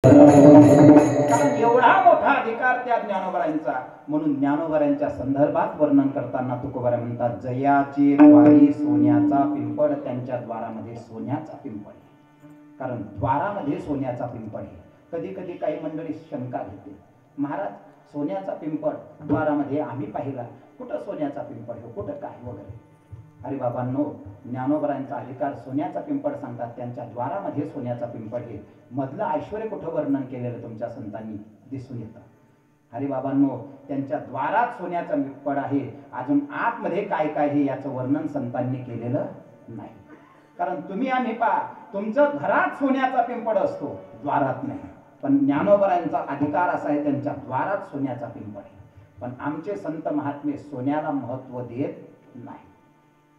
कारण एवढा मोठा अधिकार त्या ज्ञानोबरांचा, म्हणून ज्ञानोबरांच्या संदर्भात वर्णन करताना तुकोबरा म्हणतात, जयाची द्वारी सोन्याचा पिंपळ, त्यांच्या द्वारामध्ये सोन्याचा पिंपळ. कारण द्वारामध्ये सोन्याचा पिंपळ आहे. कधी कधी काही मंडळी शंका घेते, महाराज सोन्याचा पिंपळ द्वारामध्ये आम्ही पाहिला, कुठं सोन्याचा पिंपळ हो, कुठं काय वगैरे. अरे बाबांनो, ज्ञानोबरांचा अधिकार सोन्याचा पिंपळ सांगतात, त्यांच्या द्वारामध्ये सोन्याचा पिंपळ हे मधलं ऐश्वर कुठं वर्णन केलेलं तुमच्या संतांनी दिसून येतं. अरे बाबांनो, त्यांच्या द्वारात सोन्याचा पिंपळ आहे, अजून आतमध्ये काय काय हे याचं वर्णन संतांनी केलेलं नाही. कारण तुम्ही आम्ही पहा, तुमचं घरात सोन्याचा पिंपळ असतो, द्वारात नाही. पण ज्ञानोबरांचा अधिकार असा आहे, त्यांच्या द्वारात सोन्याचा पिंपळ आहे. पण आमचे संत महात्मे सोन्याला महत्व देत नाही.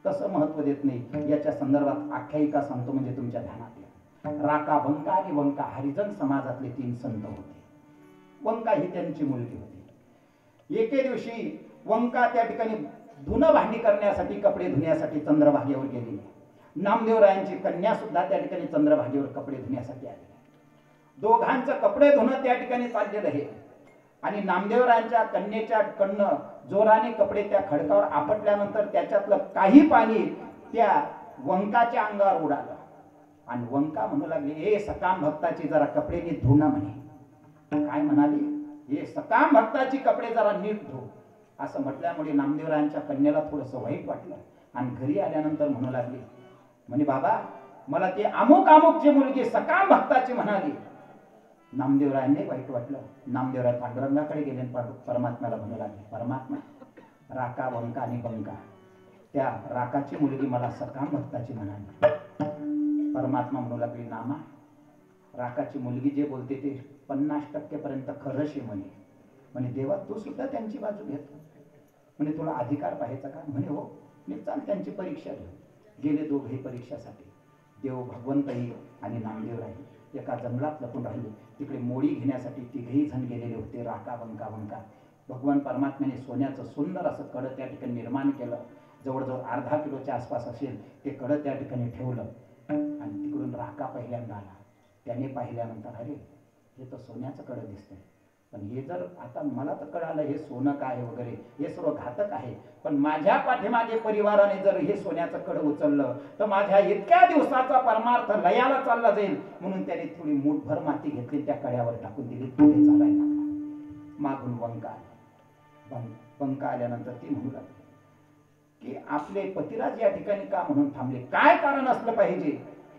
कसं महत्व देत नाही याच्या संदर्भात आख्यायिका सांगतो, म्हणजे तुमच्या ध्यानात या. राका, वंका आणि वंका हरिजन समाजातले 3 संत होते. वंका ही त्यांची मुलगी होती. एके दिवशी वंका त्या ठिकाणी धुणं भांडी करण्यासाठी, कपडे धुण्यासाठी चंद्रभागेवर गेली. नामदेवरायांची कन्या सुद्धा त्या ठिकाणी चंद्रभागेवर कपडे धुण्यासाठी आली. दोघांचं कपडे धुणं त्या ठिकाणी चाललेलं आहे आणि नामदेवरायांच्या कन्येच्या कडनं जोराने कपडे त्या खडकावर आपटल्यानंतर त्याच्यातलं काही पाणी त्या वंकाच्या अंगावर उडालं आणि वंका म्हणू लागली, ए सकाम भक्ताची जरा कपडे नीट धुणं म्हणे. काय म्हणाली, हे सकाम भक्ताची कपडे जरा नीट धु. असं म्हटल्यामुळे नामदेवरायांच्या कन्येला थोडंसं वाईट वाटलं आणि घरी आल्यानंतर म्हणू लागली, म्हणे बाबा मला ती अमुक अमुकची मुलगी सकाम भक्ताची म्हणाली. नामदेवरायांनी वाईट वाटलं. नामदेवराय पांडुरंगाकडे गेले, परमात्म्याला म्हणू लागले, परमात्मा राका, वंका आणि बंका, त्या राकाची मुलगी मला सकाम भक्ताची म्हणाली. परमात्मा म्हणू लागले, नामा राकाची मुलगी जे बोलते ते 50% पर्यंत खरंच आहे म्हणे. म्हणे देवा तू सुद्धा त्यांची बाजू घेतो, म्हणे तुला अधिकार पाहायचा का. म्हणे हो. मी चाल त्यांची परीक्षा घेऊ. गेले दोघे परीक्षासाठी. देव भगवंतही आणि नामदेवराय एका जंगलात लपून राहिले. तिकडे मोडी घेण्यासाठी 3घेही जण गेलेले होते, राका, वंका, वंका. भगवान परमात्म्याने सोन्याचं सुंदर असं कडं त्या ठिकाणी निर्माण केलं. जवळजवळ अर्धा किलोच्या आसपास असेल ते कडं त्या ठिकाणी ठेवलं आणि तिकडून राका पहिल्यांदा आला. त्याने पाहिल्यानंतर अरे हे तर सोन्याचं कडं दिसतंय, पण हे जर आता मला तर कळालं हे सोनं काय वगैरे हे सर्व घातक आहे, पण माझ्या पाठीमागे परिवाराने जर हे सोन्याचं कडं उचललं तर माझ्या इतक्या दिवसाचा परमार्थ लयाला चालला जाईल. म्हणून त्याने थोडी मूठभर माती घेतली, त्या कड्यावर टाकून दिली, पुढे चालायला लागला. मागून वंका आली. वंका आल्यानंतर ती म्हणू लागली की आपले पतिराज या ठिकाणी का म्हणून थांबले, काय कारण असलं पाहिजे.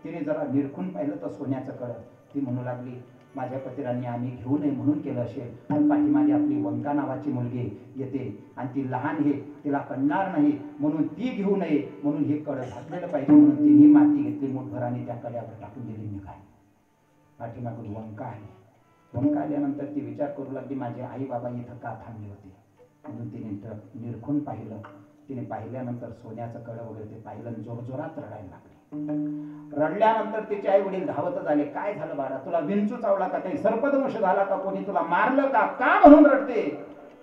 तिने जरा निरखून पाहिलं तर सोन्याचं कडं. ती म्हणू लागली, माझ्या पतिरांनी आम्ही घेऊ नये म्हणून केलं असेल, पण पाठीमागे आपली वंका नावाची मुलगी येते आणि ती लहान आहे, तिला कळणार नाही, म्हणून ती घेऊ नये म्हणून हे कडं घातलेलं पाहिजे. म्हणून तिने माती घेतली मूठभर आणि त्या कड्यावर टाकून दिली. निघाली. पाठीमागून वंका आली. वंका आल्यानंतर ती विचार करू लागली, माझे आई बाबा इथं का थांबले होते. म्हणून तिने निरखून पाहिलं. तिने पाहिल्यानंतर सोन्याचं कडं वगैरे ते पाहिलं आणि जोरजोरात रडायला लागली. रडल्यानंतर तिचे आई वडील धावतच आले. काय झालं बाळा, तुला विंचू चावला का, काही सर्पदंश झाला का, कोणी तुला मारलं का म्हणून रडते.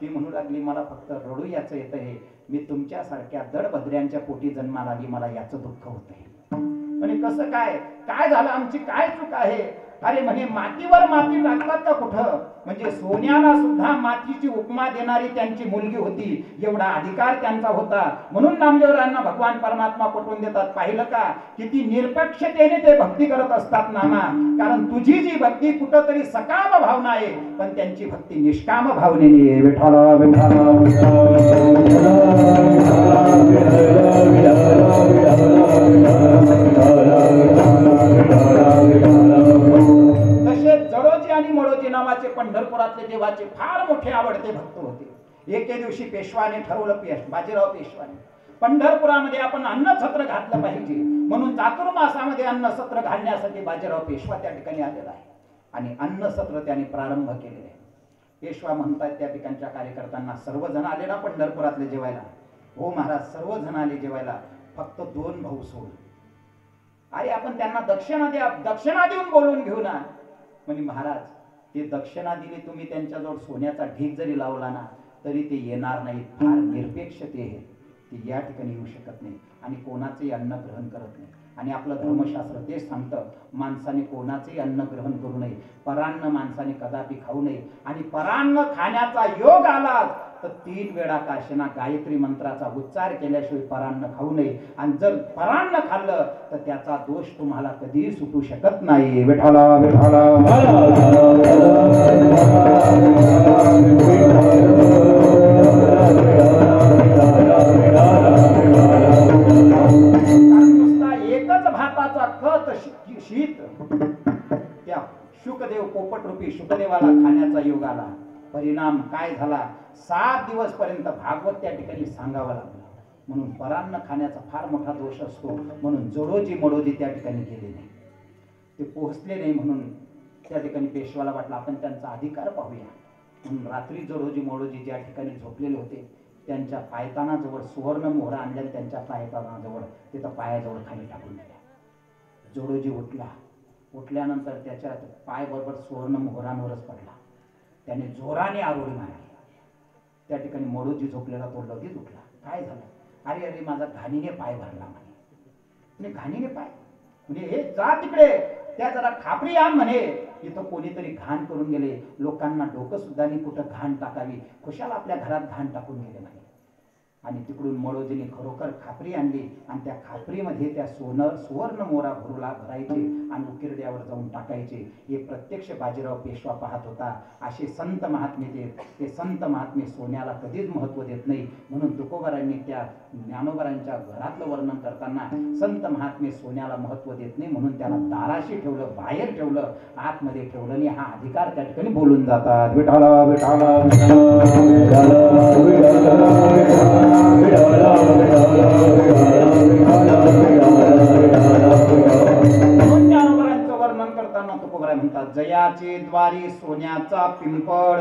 ती म्हणू लागली, मला फक्त रडू याचं येत आहे, मी तुमच्यासारख्या दडभद्र्यांच्या पोटी जन्माला आली, मला याचं दुःख होत आहे. म्हणे कसं काय, काय झालं, आमची काय चूक आहे. अरे म्हणे मातीवर माती टाकतात का कुठं, म्हणजे सोन्याला सुद्धा मातीची उपमा देणारी त्यांची मुलगी होती, एवढा अधिकार त्यांचा होता. म्हणून नामदेवरायांना भगवान परमात्मा पटवून देतात. पाहिलं का किती निरपेक्षतेने ते भक्ती करत असतात नामा. कारण तुझी जी भक्ती कुठंतरी सकाम भावना आहे, पण त्यांची भक्ती निष्काम भावनेने आहे. विठ्ठला विठ्ठला तसे जडोजी आणि मडोजी नावाचे पंढरपुरातले देवाचे फार मोठे आवडते भक्त होते. एके दिवशी पेशवाने ठरवलं, बाजीराव पेशवाने, पंढरपुरामध्ये आपण अन्नछत्र घातलं पाहिजे. म्हणून चातुर्मासामध्ये अन्नछत्र घालण्यासाठी बाजीराव पेशवा त्या ठिकाणी आलेला आहे आणि अन्नछत्र त्याने प्रारंभ केलेले आहे. पेशवा म्हणतात त्या ठिकाणच्या कार्यकर्त्यांना, सर्वजण आले ना पंढरपुरातले जेवायला. हो महाराज, सर्वजण आले जेवायला, फक्त 2 भाऊ सोडून. अरे आपण त्यांना दक्षिणा द्या, दक्षिणा देऊन बोलून घेऊ ना. म्हणजे महाराज ते दक्षिणा दिली, तुम्ही त्यांच्याजवळ सोन्याचा ढीग जरी लावला ना तरी ते येणार नाही. फार निरपेक्ष ते आहे, ते या ठिकाणी येऊ शकत नाही आणि कोणाचंही अन्न ग्रहण करत नाही. आणि आपलं धर्मशास्त्र तेच सांगतं, माणसाने कोणाचेही अन्न ग्रहण करू नये, परान्न माणसाने कदापि खाऊ नये, आणि परान्न खाण्याचा योग आला तर 3 वेळा काशीना गायत्री मंत्राचा उच्चार केल्याशिवाय परान्न खाऊ नये, आणि जर परान्न खाल्लं तर त्याचा दोष तुम्हाला कधीही सुटू शकत नाही. विठाला विठाला नुसता एकच भाताचा खत शीत त्या शुकदेव पोपट रूपी शुकदेवाला खाण्याचा योग आला. परिणाम काय झाला, 7 दिवस पर्यंत भागवत त्या ठिकाणी सांगावं लागलं. म्हणून परान्न खाण्याचा फार मोठा दोष असतो, म्हणून जोडोजी मडोजी त्या ठिकाणी गेले नाही, ते पोहोचले नाही. म्हणून त्या ठिकाणी पेशवाला वाटलं आपण त्यांचा अधिकार पाहूया. म्हणून रात्री जोडोजी मडोजी ज्या ठिकाणी झोपलेले होते त्यांच्या पायतानाजवळ सुवर्ण मोहरा आणल्या, त्यांच्या पायतानाजवळ तिथं पायाजवळ खाली टाकून दिल्या. जोडोजी उठला, उठल्यानंतर त्याच्या पाय बरोबर सुवर्ण मोहरांवरच पडला. त्याने जोराने आरोळी मारली. त्या ठिकाणी मडोजी झोपलेला तो लगेच उठला. काय झालं? अरे अरे माझा घाणीने पाय भरला म्हणे. घाणीने पाय म्हणजे हे जा तिकडे, त्या जरा खापरी आण म्हणे, इथं कोणीतरी घाण करून गेले, लोकांना डोकं सुद्धा नाही कुठं घाण टाकावी, खुशाल आपल्या घरात घाण टाकून गेले म्हणे. आणि तिकडून मडोजीने खरोखर खापरी आणली आणि त्या खापरीमध्ये त्या सुवर्ण मोहरा भरायचे आणि उकिरड्यावर जाऊन टाकायचे. हे प्रत्यक्ष बाजीराव पेशवा पाहत होता. असे संत महात्मे ते संत महात्मे सोन्याला कधीच महत्व देत नाही. म्हणून तुकोबारांनी त्या ज्ञानोबारांच्या घरातलं वर्णन करताना संत महात्मे सोन्याला महत्व देत नाही म्हणून त्याला दाराशी ठेवलं, बाहेर ठेवलं, आतमध्ये ठेवलं नाही. हा अधिकार त्या ठिकाणी बोलून जातात. विठाला विठाला वर्णन करताना तुकोबाराय म्हणतात, जयाचे द्वारी सोन्याचा पिंपळ,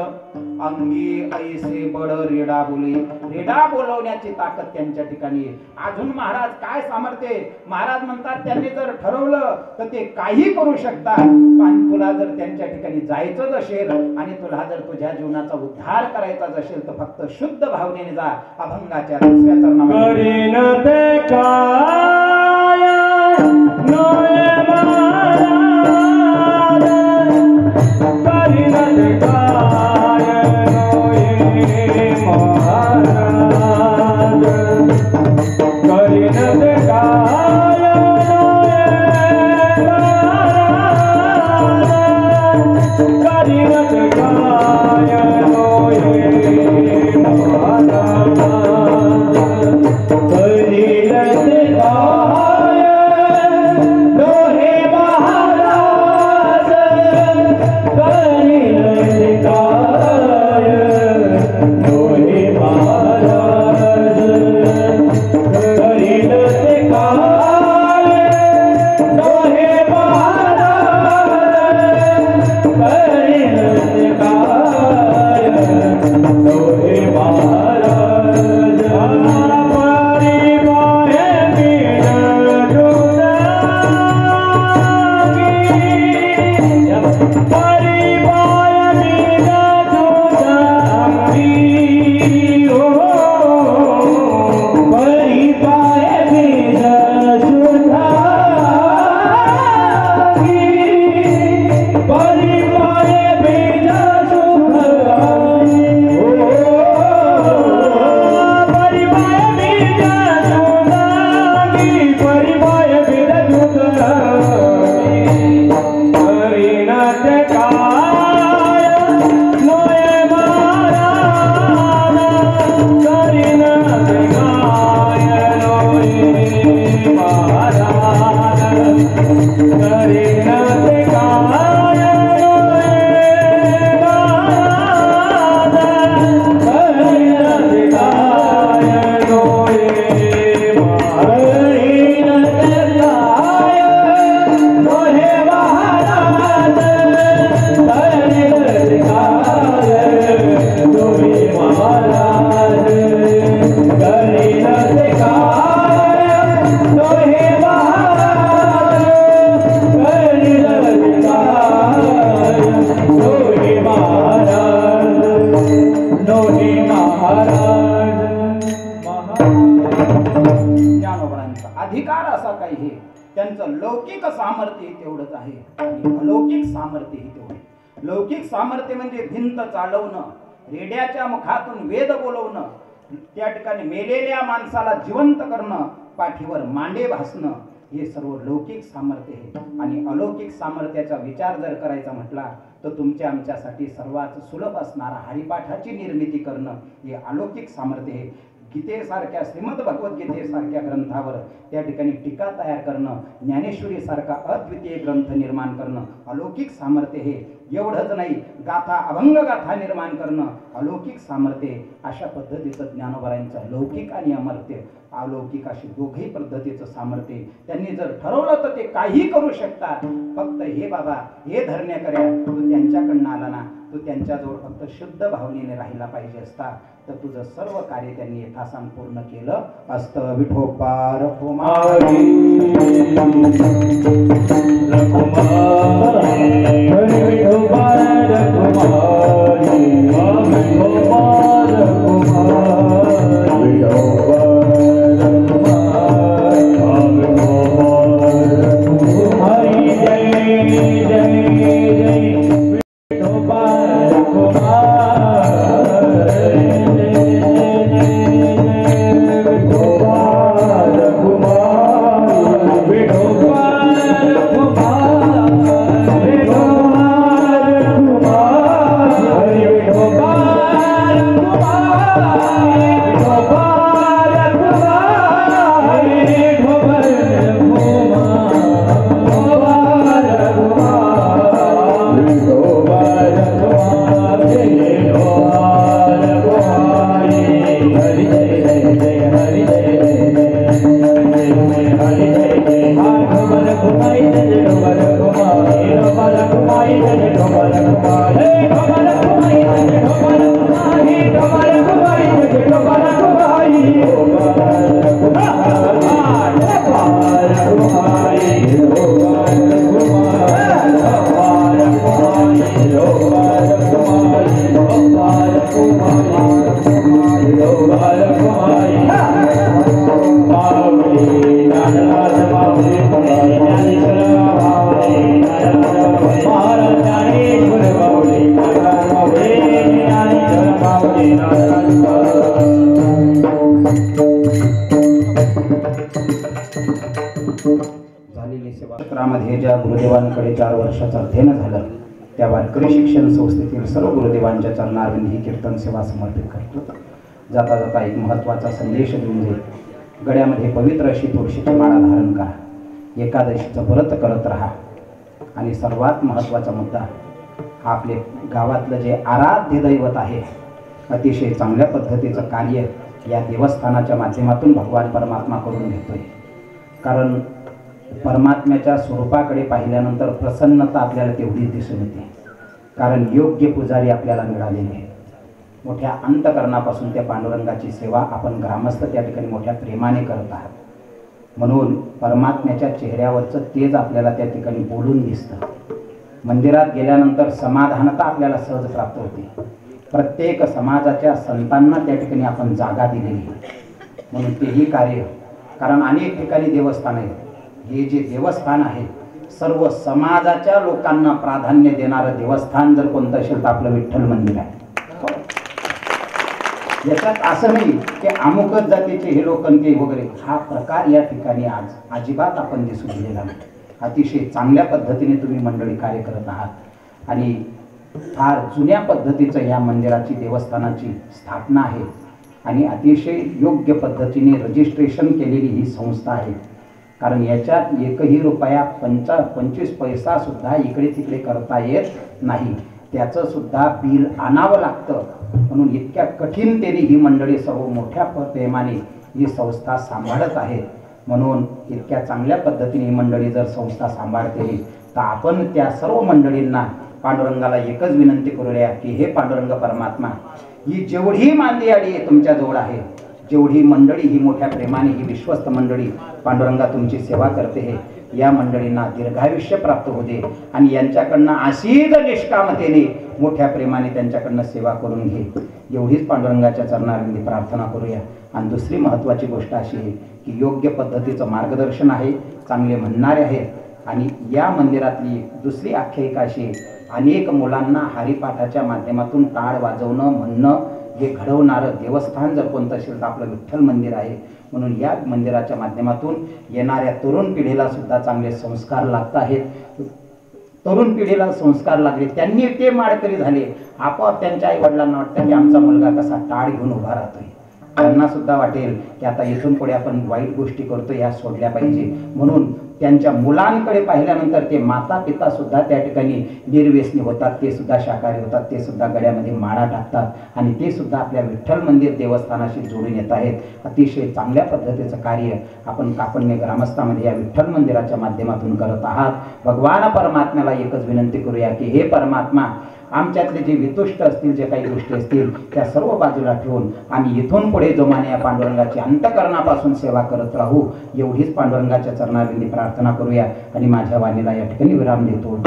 अंगी ऐसे बड रेडा बोले. रेडा बोलवण्याची ताकद त्यांच्या ठिकाणी. अजून महाराज काय सामर्थ्य. महाराज म्हणतात त्यांनी जर ठरवलं तर ते काही करू शकतात, पण तुला जर त्यांच्या ठिकाणी जायचंच असेल आणि तुला जर तुझ्या जीवनाचा उद्धार करायचाच असेल तर फक्त शुद्ध भावनेने जा. अभंगाच्या दुसऱ्या चरणामध्ये त्यांचं लौकिक सामर्थ्य तेवढंच आहे आणि अलौकिक सामर्थ्य तेवढे। लौकिक सामर्थ्य म्हणजे भिंत चालवणं, रेड्याच्या मुखातून वेद बोलवणं, त्या ठिकाणी मेलेल्या माणसाला जिवंत करणं, पाठीवर मांडे भासणं, हे सर्व लौकिक सामर्थ्य आहे। आणि अलौकिक सामर्थ्याचा विचार जर करायचा म्हटला तर तुमच्या आमच्यासाठी सर्वात सुलभ असणारा हरिपाठाची निर्मिती करणं हे अलौकिक सामर्थ्य आहे। गीतेसारख्या श्रीमद भगवद्गीतेसारख्या ग्रंथावर त्या ठिकाणी टीका तयार करणं, ज्ञानेश्वरीसारखा अद्वितीय ग्रंथ निर्माण करणं अलौकिक सामर्थ्य हे। एवढंच नाही, गाथा अभंग गाथा निर्माण करणं अलौकिक सामर्थ्य। अशा पद्धतीचं ज्ञानोबरायांचं लौकिक आणि अमर्त्य अलौकिक अशी दोघही पद्धतीचं सामर्थ्य त्यांनी जर ठरवलं तर ते काही करू शकतात। फक्त हे बाबा हे धरण्या कर्या तू त्यांच्याकडनं आला ना, तू त्यांच्याजवळ फक्त शुद्ध भावनेने राहिला पाहिजे असता तर तुझं सर्व कार्य त्यांनी यथासांग पूर्ण केलं असतं। विठोबा रखुमाई झालेली सेवा क्षेत्रामध्ये ज्या गुरुदेवांकडे 4 वर्षाचं अध्ययन झालं त्या वारकरी शिक्षण संस्थेतील सर्व गुरुदेवांच्या चरणारविंद ही कीर्तन सेवा समर्पित करतो। जाता जाता एक महत्त्वाचा संदेश देऊन जाईल। गळ्यामध्ये पवित्र अशी तुळशीची माळा धारण करा, एकादशीचं व्रत करत राहा आणि सर्वात महत्त्वाचा मुद्दा हा आपले गावातलं जे आराध्य दैवत आहे अतिशय चांगल्या पद्धतीचं कार्य या देवस्थानाच्या माध्यमातून भगवान परमात्मा करून घेतोय। कारण परमात्म्याच्या स्वरूपाकडे पाहिल्यानंतर प्रसन्नता आपल्याला तेवढीच दिसून येते, कारण योग्य पुजारी आपल्याला मिळालेले आहे। मोठ्या अंतकरणापासून त्या पांडुरंगाची सेवा आपण ग्रामस्थ त्या ठिकाणी मोठ्या प्रेमाने करत आहात, म्हणून परमात्म्याच्या चेहऱ्यावरचं तेज आपल्याला त्या ठिकाणी बोलून दिसतं। मंदिरात गेल्यानंतर समाधानता आपल्याला सहज प्राप्त होते। प्रत्येक समाजाच्या संतांना त्या ठिकाणी आपण जागा दिलेली आहे, म्हणून तेही कार्य, कारण अनेक ठिकाणी देवस्थान आहेत, हे जे देवस्थान आहे सर्व समाजाच्या लोकांना प्राधान्य देणारं देवस्थान जर कोणतं असेल तर आपलं विठ्ठल मंदिर आहे। याच्यात असं नाही की अमुकच जातीचे हे लोक ते वगैरे, हा प्रकार या ठिकाणी आज अजिबात आपण दिसून दिलेला नाही। अतिशय चांगल्या पद्धतीने तुम्ही मंडळी कार्य करत आहात आणि फार जुन्या पद्धतीचं या मंदिराची देवस्थानाची स्थापना आहे आणि अतिशय योग्य पद्धतीने रजिस्ट्रेशन केलेली ही संस्था आहे। कारण याच्यात एकही रुपया 25 पैसा सुद्धा इकडे तिकडे करता येत नाही, त्याचं सुद्धा बिल आणावं लागतं। म्हणून इतक्या कठीणतेने ही मंडळी सर्व मोठ्या प्रेमाने ही संस्था सांभाळत आहे। म्हणून इतक्या चांगल्या पद्धतीने ही मंडळी जर संस्था सांभाळते तर आपण त्या सर्व मंडळींना पांडुरंगाला एकच विनंती करूया की हे पांडुरंग परमात्मा, ही जेवढी मांदियाळी तुमच्याजवळ आहे, जेवढी मंडळी ही मोठ्या प्रेमाने ही विश्वस्त मंडळी पांडुरंगा तुमची सेवा करते, या मंडळींना दीर्घायुष्य प्राप्त होऊ दे आणि यांच्याकडनं अशीच निष्कामतेने मोठ्या प्रेमाने त्यांच्याकडनं सेवा करून घे, एवढीच पांडुरंगाच्या चरणारविंदी प्रार्थना करूया. आणि दुसरी महत्त्वाची गोष्ट अशी आहे की योग्य पद्धतीचं मार्गदर्शन आहे, चांगले म्हणणारे आहेत. आणि या मंदिरातली दुसरी आख्यायिका अशी आहे, अनेक मुलांना हरिपाठाच्या माध्यमातून टाळ वाजवणं म्हणणं हे घडवणारं देवस्थान जर कोणतं असेल तर आपलं विठ्ठल मंदिर आहे. म्हणून या मंदिराच्या माध्यमातून येणाऱ्या तरुण पिढीला सुद्धा चांगले संस्कार लागत आहेत. तरुण पिढीला संस्कार लागले, त्यांनी ते माळकरी झाले, आपोआप त्यांच्या आई वडिलांना वाटतं की आमचा मुलगा कसा टाळ घेऊन उभा राहतोय. त्यांना सुद्धा वाटेल की आता इथून पुढे आपण वाईट गोष्टी करतो या सोडल्या पाहिजे. म्हणून त्यांच्या मुलांकडे पाहिल्यानंतर ते माता पिता सुद्धा त्या ठिकाणी निर्व्यसनी होतात, ते सुद्धा शाकाहारी होतात, ते सुद्धा गळ्यामध्ये माळा टाकतात आणि ते सुद्धा आपल्या विठ्ठल मंदिर देवस्थानाशी जोडून येत आहेत. अतिशय चांगल्या पद्धतीचं कार्य आपण कापडणे ग्रामस्थामध्ये या विठ्ठल मंदिराच्या माध्यमातून करत आहात. भगवान परमात्म्याला एकच विनंती करूया की हे परमात्मा, आमच्यातले जे वितुष्ट असतील, जे काही गोष्टी असतील त्या सर्व बाजूला ठेवून आम्ही इथून पुढे जोमाने या पांडुरंगाची अंतःकरणापासून सेवा करत राहू, एवढीच पांडुरंगाच्या चरणारविंदी प्रार्थना करूया. आणि माझ्या वाणीला या ठिकाणी विराम देतो.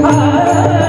Ah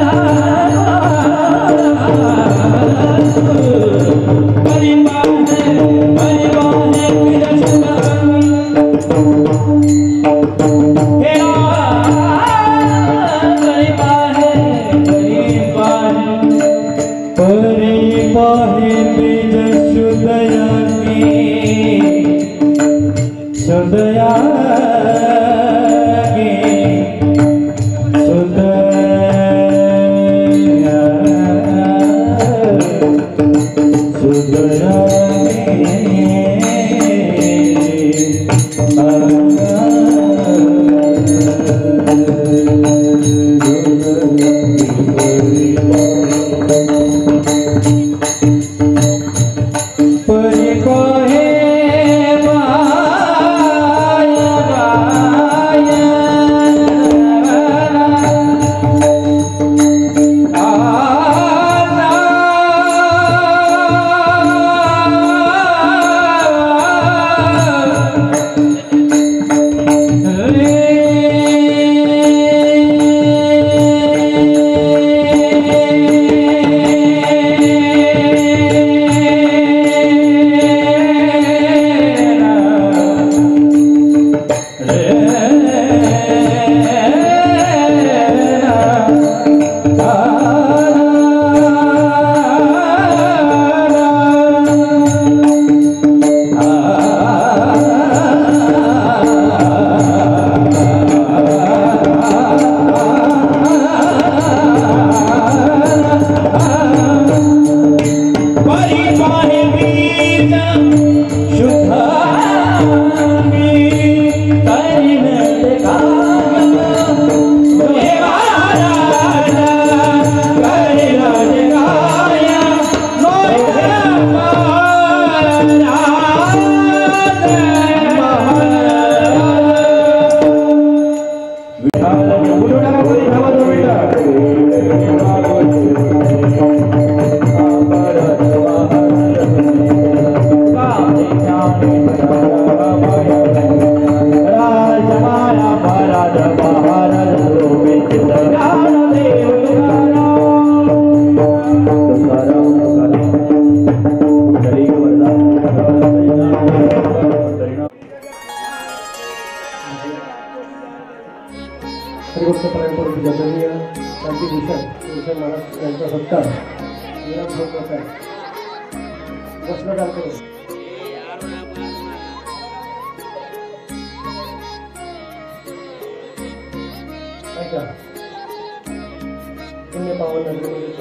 पुण्य पावन नगरीमध्ये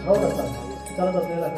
चालत असतात आपल्याला